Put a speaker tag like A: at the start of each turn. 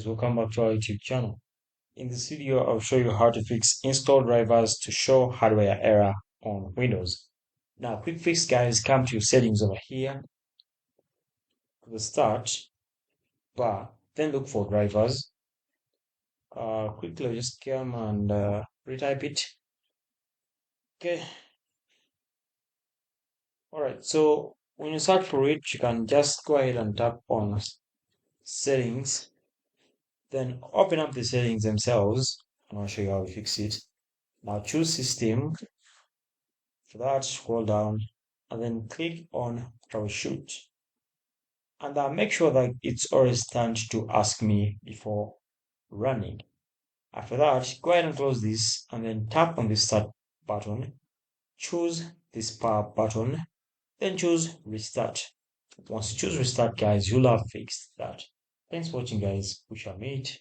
A: Welcome back to our YouTube channel. In this video, I'll show you how to fix install drivers to show hardware error on Windows. Now, quick fix, guys, come to your settings over here to the start bar, then look for drivers. Quickly just come and retype it. Okay. All right. So when you search for it, you can just go ahead and tap on settings, then open up the settings themselves, and I'll show you how to fix it. Now choose system. For that, scroll down and then click on troubleshoot. And make sure that it's always turned to ask me before running. After that, go ahead and close this and then tap on the start button. Choose this power button, then choose restart. Once you choose restart, guys, you'll have fixed that. Thanks for watching, guys. We shall meet